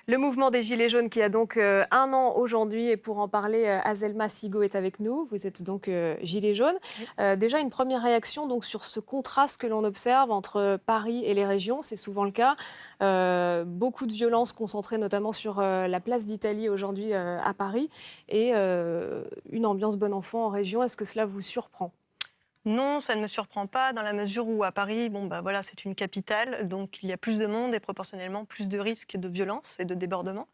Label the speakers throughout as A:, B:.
A: Le mouvement des Gilets jaunes qui a donc un an aujourd'hui et pour en parler, Azelma Sigo est avec nous. Vous êtes donc Gilet jaune.
B: Oui.
A: Déjà une première réaction donc, sur ce contraste que l'on observe entre Paris et les régions, c'est souvent le cas. Beaucoup de violences concentrées notamment sur la place d'Italie aujourd'hui à Paris et une ambiance bon enfant en région. Est-ce que cela vous surprend?
B: Non, ça ne me surprend pas dans la mesure où à Paris, voilà, c'est une capitale, donc il y a plus de monde et proportionnellement plus de risques de violence et de débordement.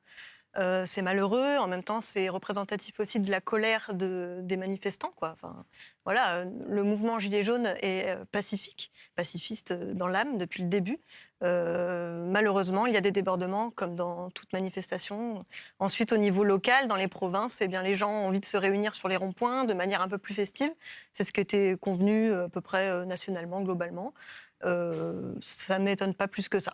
B: C'est malheureux, en même temps c'est représentatif aussi de la colère des manifestants, quoi. Enfin, voilà, le mouvement Gilets jaunes est pacifique, pacifiste dans l'âme depuis le début. Malheureusement, il y a des débordements comme dans toute manifestation. Ensuite, au niveau local, dans les provinces, eh bien, les gens ont envie de se réunir sur les ronds-points de manière un peu plus festive. C'est ce qui était convenu à peu près nationalement, globalement. Ça ne m'étonne pas plus que ça.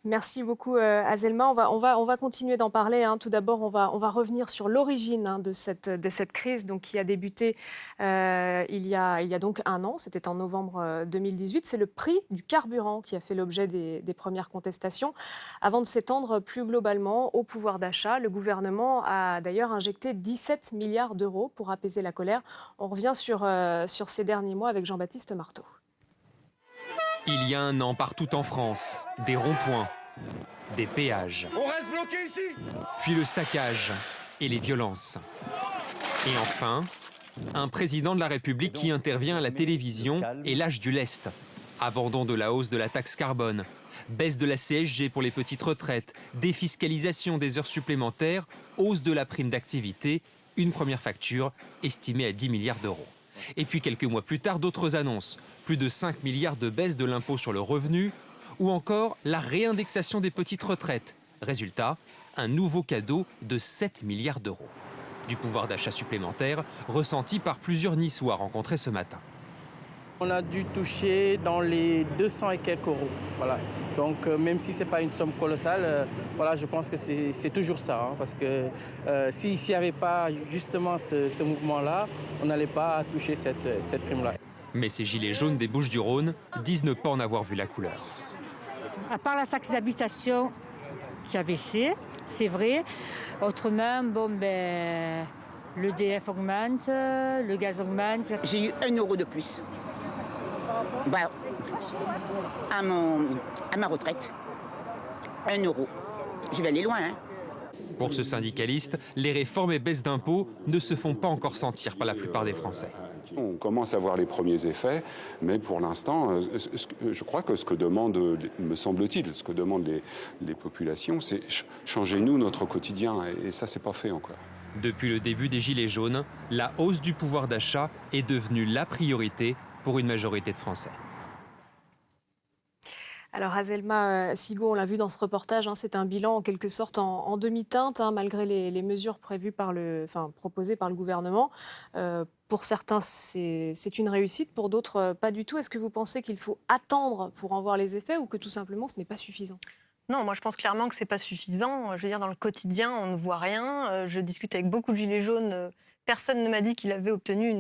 A: Merci beaucoup, Azelma. On va continuer d'en parler, hein. Tout d'abord, on va revenir sur l'origine, hein, de cette crise donc, qui a débuté il y a donc un an. C'était en novembre 2018. C'est le prix du carburant qui a fait l'objet des premières contestations. Avant de s'étendre plus globalement au pouvoir d'achat, le gouvernement a d'ailleurs injecté 17 milliards d'euros pour apaiser la colère. On revient sur ces derniers mois avec Jean-Baptiste Marteau.
C: Il y a un an, partout en France, des ronds-points, des péages,
D: On reste bloqué ici.
C: puis le saccage et les violences. Et enfin, un président de la République qui intervient à la télévision et lâche du lest. Abandon de la hausse de la taxe carbone, baisse de la CSG pour les petites retraites, défiscalisation des heures supplémentaires, hausse de la prime d'activité, une première facture estimée à 10 milliards d'euros. Et puis quelques mois plus tard, d'autres annonces. Plus de 5 milliards de baisse de l'impôt sur le revenu ou encore la réindexation des petites retraites. Résultat, un nouveau cadeau de 7 milliards d'euros. Du pouvoir d'achat supplémentaire ressenti par plusieurs Niçois rencontrés ce matin.
E: On a dû toucher dans les 200 et quelques euros. Voilà. Donc même si ce n'est pas une somme colossale, voilà, je pense que c'est toujours ça. Hein, parce que s'il n'y avait pas justement ce mouvement-là, on n'allait pas toucher cette prime-là.
C: Mais ces gilets jaunes des Bouches-du-Rhône disent ne pas en avoir vu la couleur.
F: À part la taxe d'habitation qui a baissé, c'est vrai. Autrement, l'EDF augmente, le gaz augmente.
G: J'ai eu 1 € de plus. Bah, à ma retraite. 1 €. Je vais aller loin. Hein.
C: Pour ce syndicaliste, les réformes et baisses d'impôts ne se font pas encore sentir par la plupart des Français.
H: On commence à voir les premiers effets, mais pour l'instant, je crois que ce que demandent, me semble-t-il, ce que demandent les populations, c'est changez-nous notre quotidien, et ça, c'est pas fait encore.
C: Depuis le début des Gilets jaunes, la hausse du pouvoir d'achat est devenue la priorité pour une majorité de Français.
A: Alors Azelma Sigo, on l'a vu dans ce reportage, hein, c'est un bilan en quelque sorte en demi-teinte, hein, malgré les mesures prévues proposées par le gouvernement. Pour certains, c'est une réussite, pour d'autres, pas du tout. Est-ce que vous pensez qu'il faut attendre pour en voir les effets ou que tout simplement ce n'est pas suffisant?
B: Non, moi je pense clairement que c'est pas suffisant. Je veux dire, dans le quotidien, on ne voit rien. Je discute avec beaucoup de gilets jaunes. Personne ne m'a dit qu'il avait obtenu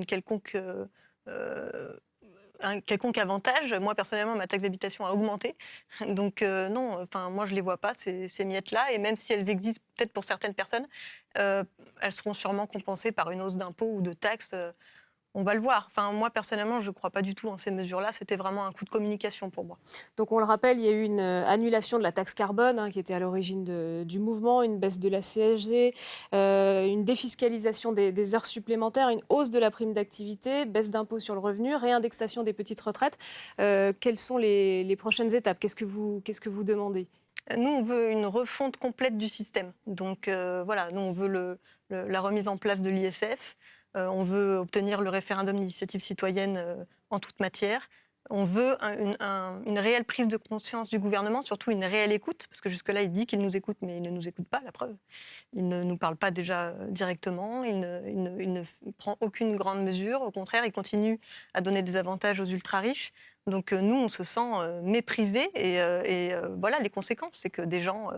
B: un quelconque avantage. Moi, personnellement, ma taxe d'habitation a augmenté. Donc non, moi je les vois pas, ces miettes-là. Et même si elles existent peut-être pour certaines personnes, elles seront sûrement compensées par une hausse d'impôts ou de taxes. On va le voir. Moi, personnellement, je ne crois pas du tout en ces mesures-là. C'était vraiment un coup de communication pour moi.
A: Donc on le rappelle, il y a eu une annulation de la taxe carbone, hein, qui était à l'origine du mouvement, une baisse de la CSG, une défiscalisation des heures supplémentaires, une hausse de la prime d'activité, baisse d'impôt sur le revenu, réindexation des petites retraites. Quelles sont les prochaines étapes? Qu'est-ce que vous demandez?
B: Nous, on veut une refonte complète du système. Donc voilà, nous, on veut la remise en place de l'ISF. On veut obtenir le référendum d'initiative citoyenne en toute matière. On veut une réelle prise de conscience du gouvernement, surtout une réelle écoute, parce que jusque-là, il dit qu'il nous écoute, mais il ne nous écoute pas, la preuve. Il ne nous parle pas déjà directement, il ne prend aucune grande mesure. Au contraire, il continue à donner des avantages aux ultra-riches. Donc nous, on se sent méprisés et voilà les conséquences, c'est que des gens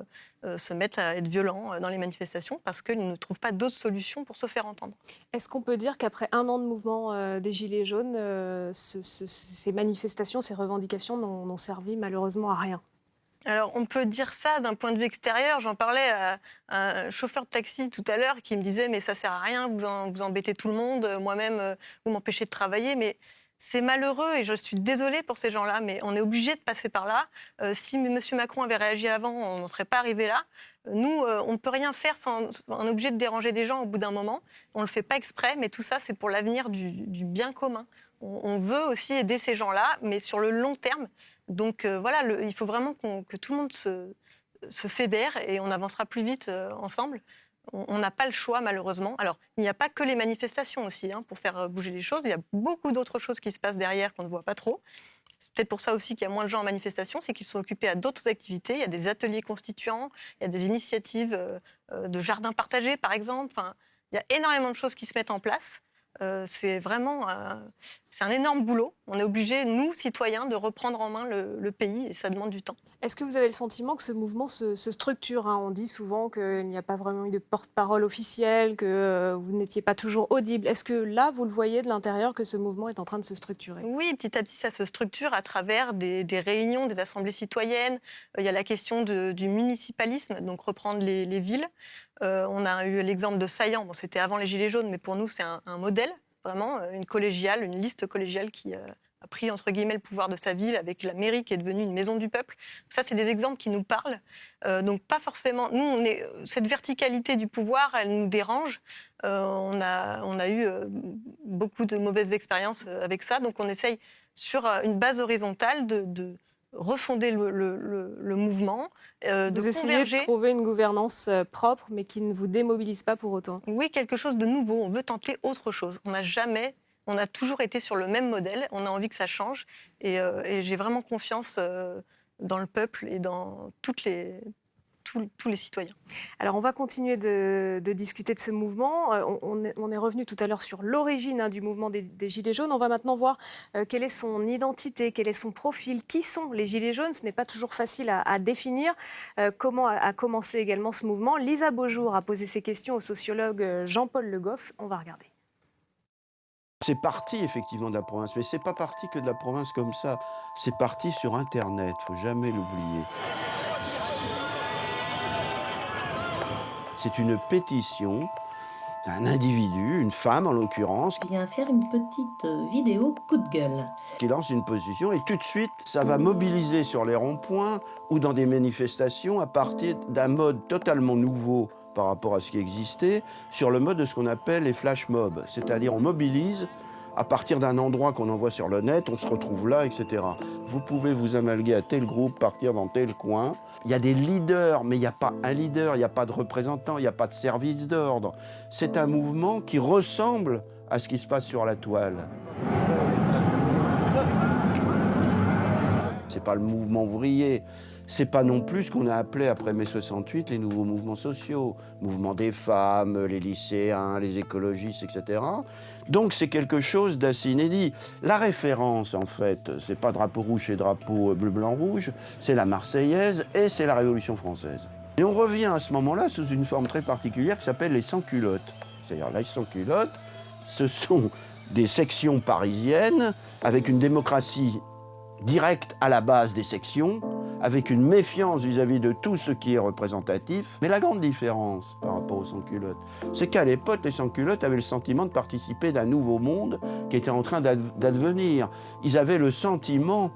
B: se mettent à être violents dans les manifestations parce qu'ils ne trouvent pas d'autres solutions pour se faire entendre.
A: Est-ce qu'on peut dire qu'après un an de mouvement des Gilets jaunes, ces manifestations, ces revendications n'ont servi malheureusement à rien?
B: Alors, on peut dire ça d'un point de vue extérieur. J'en parlais à un chauffeur de taxi tout à l'heure qui me disait « mais ça sert à rien, vous embêtez tout le monde, moi-même, vous m'empêchez de travailler ». Mais c'est malheureux et je suis désolée pour ces gens-là, mais on est obligé de passer par là. Si M. Macron avait réagi avant, on n'en serait pas arrivé là. Nous, on ne peut rien faire sans on est obligé de déranger des gens au bout d'un moment. On ne le fait pas exprès, mais tout ça, c'est pour l'avenir du bien commun. On veut aussi aider ces gens-là, mais sur le long terme. Donc voilà, il faut vraiment que tout le monde se fédère et on avancera plus vite ensemble. On n'a pas le choix, malheureusement. Alors, il n'y a pas que les manifestations aussi pour faire bouger les choses. Il y a beaucoup d'autres choses qui se passent derrière qu'on ne voit pas trop. C'est peut-être pour ça aussi qu'il y a moins de gens en manifestation, c'est qu'ils sont occupés à d'autres activités. Il y a des ateliers constituants, il y a des initiatives de jardins partagés, par exemple. Enfin, il y a énormément de choses qui se mettent en place. C'est vraiment c'est un énorme boulot. On est obligés, nous, citoyens, de reprendre en main le pays et ça demande du temps.
A: Est-ce que vous avez le sentiment que ce mouvement se structure On dit souvent qu'il n'y a pas vraiment eu de porte-parole officielle, que vous n'étiez pas toujours audible. Est-ce que là, vous le voyez de l'intérieur, que ce mouvement est en train de se structurer?
B: Oui, petit à petit, ça se structure à travers des réunions, des assemblées citoyennes. Il y a la question du municipalisme, donc reprendre les villes. On a eu l'exemple de Saillant. Bon, c'était avant les Gilets jaunes, mais pour nous, c'est un modèle, vraiment, une collégiale, une liste collégiale qui a pris, entre guillemets, le pouvoir de sa ville avec la mairie qui est devenue une maison du peuple. Ça, c'est des exemples qui nous parlent. Donc, pas forcément... Nous, cette verticalité du pouvoir, elle nous dérange. On a eu beaucoup de mauvaises expériences avec ça. Donc, on essaye, sur une base horizontale, de refonder le mouvement,
A: Vous essayez de trouver une gouvernance propre, mais qui ne vous démobilise pas pour autant.
B: Oui, quelque chose de nouveau. On veut tenter autre chose. On a toujours été sur le même modèle. On a envie que ça change. Et j'ai vraiment confiance dans le peuple et dans tous les citoyens.
A: Alors, on va continuer de discuter de ce mouvement. On est revenu tout à l'heure sur l'origine du mouvement des Gilets jaunes. On va maintenant voir quelle est son identité, quel est son profil, qui sont les Gilets jaunes. Ce n'est pas toujours facile à définir. Comment a commencé également ce mouvement? Lisa Beaujour a posé ces questions au sociologue Jean-Paul Le Goff. On va regarder.
D: C'est parti effectivement de la province, mais c'est pas parti que de la province comme ça. C'est parti sur Internet, faut jamais l'oublier. C'est une pétition d'un individu, une femme en l'occurrence,
I: qui vient faire une petite vidéo coup de gueule.
D: Qui lance une pétition et tout de suite, ça va mobiliser sur les ronds-points ou dans des manifestations à partir d'un mode totalement nouveau par rapport à ce qui existait, sur le mode de ce qu'on appelle les flash mobs. C'est-à-dire on mobilise à partir d'un endroit qu'on envoie sur le net, on se retrouve là, etc. Vous pouvez vous amalguer à tel groupe, partir dans tel coin. Il y a des leaders, mais il n'y a pas un leader, il n'y a pas de représentant, il n'y a pas de service d'ordre. C'est un mouvement qui ressemble à ce qui se passe sur la toile. C'est pas le mouvement ouvrier. C'est pas non plus ce qu'on a appelé après mai 68 les nouveaux mouvements sociaux. Mouvement des femmes, les lycéens, les écologistes, etc. Donc c'est quelque chose d'assez inédit. La référence, en fait, c'est pas drapeau rouge et drapeau bleu, blanc, rouge, c'est la Marseillaise et c'est la Révolution française. Et on revient à ce moment-là sous une forme très particulière qui s'appelle les sans-culottes. C'est-à-dire les sans-culottes, ce sont des sections parisiennes avec une démocratie directe à la base des sections, avec une méfiance vis-à-vis de tout ce qui est représentatif. Mais la grande différence par rapport aux sans-culottes, c'est qu'à l'époque, les sans-culottes avaient le sentiment de participer d'un nouveau monde qui était en train d'advenir. Ils avaient le sentiment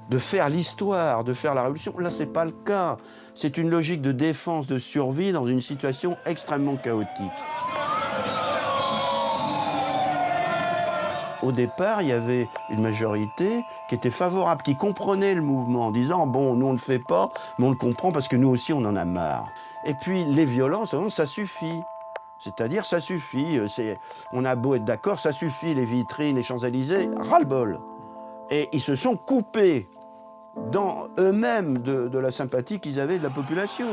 D: de faire l'histoire, de faire la révolution. Là, ce n'est pas le cas. C'est une logique de défense, de survie dans une situation extrêmement chaotique. Au départ, il y avait une majorité qui était favorable, qui comprenait le mouvement en disant « bon, nous on ne le fait pas, mais on le comprend parce que nous aussi on en a marre ». Et puis les violences, ça suffit. C'est-à-dire ça suffit, on a beau être d'accord, ça suffit, les vitrines, les Champs-Élysées, ras-le-bol. Et ils se sont coupés dans eux-mêmes de la sympathie qu'ils avaient de la population.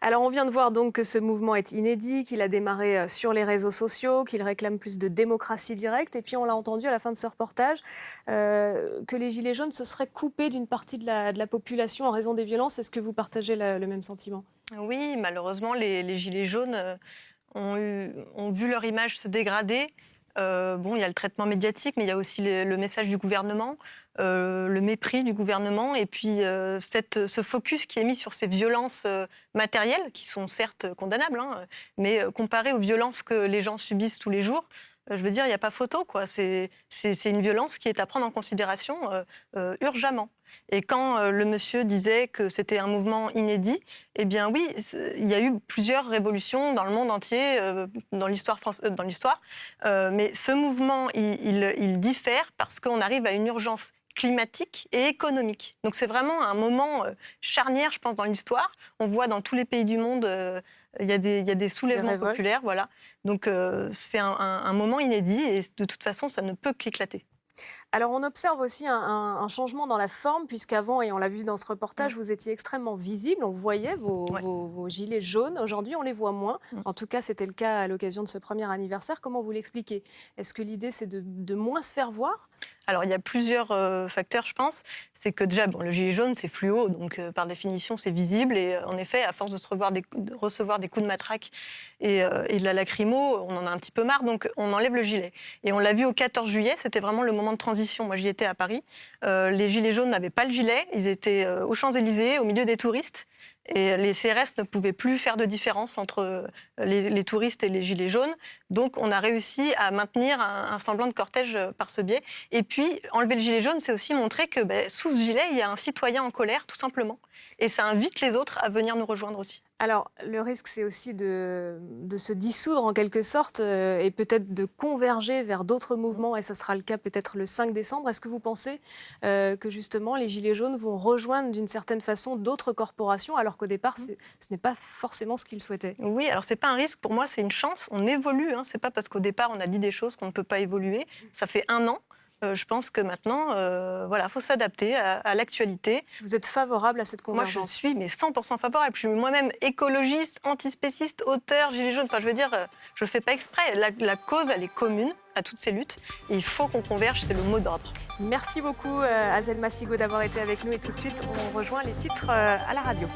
A: Alors, on vient de voir donc que ce mouvement est inédit, qu'il a démarré sur les réseaux sociaux, qu'il réclame plus de démocratie directe. Et puis, on l'a entendu à la fin de ce reportage, que les Gilets jaunes se seraient coupés d'une partie de la population en raison des violences. Est-ce que vous partagez le même sentiment?
B: Oui, malheureusement, les Gilets jaunes ont vu leur image se dégrader. Bon, il y a le traitement médiatique, mais il y a aussi le message du gouvernement, le mépris du gouvernement, et puis ce focus qui est mis sur ces violences matérielles, qui sont certes condamnables, hein, mais comparé aux violences que les gens subissent tous les jours, je veux dire, il n'y a pas photo, quoi. C'est une violence qui est à prendre en considération urgemment. Et quand le monsieur disait que c'était un mouvement inédit, eh bien oui, il y a eu plusieurs révolutions dans le monde entier, dans l'histoire mais ce mouvement, il diffère parce qu'on arrive à une urgence climatique et économique. Donc c'est vraiment un moment charnière, je pense, dans l'histoire. On voit dans tous les pays du monde, il y a des soulèvements populaires, voilà. Donc c'est un moment inédit et de toute façon, ça ne peut qu'éclater.
A: Alors, on observe aussi un changement dans la forme, puisqu'avant, et on l'a vu dans ce reportage, vous étiez extrêmement visible, on voyait vos gilets jaunes. Aujourd'hui, on les voit moins. En tout cas, c'était le cas à l'occasion de ce premier anniversaire. Comment vous l'expliquez? Est-ce que l'idée, c'est de moins se faire voir?
B: Alors, il y a plusieurs facteurs, je pense. C'est que déjà, le gilet jaune, c'est fluo, donc par définition, c'est visible. Et en effet, à force de recevoir des coups de matraque et de la lacrymo, on en a un petit peu marre, donc on enlève le gilet. Et on l'a vu au 14 juillet, c'était vraiment le moment de transition. Moi, j'y étais à Paris. Les gilets jaunes n'avaient pas le gilet, ils étaient aux Champs-Élysées, au milieu des touristes. Et les CRS ne pouvaient plus faire de différence entre les touristes et les gilets jaunes. Donc, on a réussi à maintenir un semblant de cortège par ce biais. Et puis, enlever le gilet jaune, c'est aussi montrer que sous ce gilet, il y a un citoyen en colère, tout simplement. Et ça invite les autres à venir nous rejoindre aussi.
A: Alors, le risque, c'est aussi de se dissoudre en quelque sorte et peut-être de converger vers d'autres mouvements, et ça sera le cas peut-être le 5 décembre. Est-ce que vous pensez que justement les Gilets jaunes vont rejoindre d'une certaine façon d'autres corporations, alors qu'au départ, ce n'est pas forcément ce qu'ils souhaitaient?
B: Oui, alors c'est pas un risque, pour moi c'est une chance, on évolue, hein. C'est pas parce qu'au départ on a dit des choses qu'on ne peut pas évoluer. Ça fait 1 an. Je pense que maintenant, il faut s'adapter à l'actualité.
A: Vous êtes favorable à cette convergence?
B: Moi, je suis 100% favorable. Je suis moi-même écologiste, antispéciste, auteur, gilet jaune. Enfin, je veux dire, je ne fais pas exprès. La cause, elle est commune à toutes ces luttes. Et il faut qu'on converge, c'est le mot d'ordre.
A: Merci beaucoup, Azelma Sigo, d'avoir été avec nous. Et tout de suite, on rejoint les titres à la radio.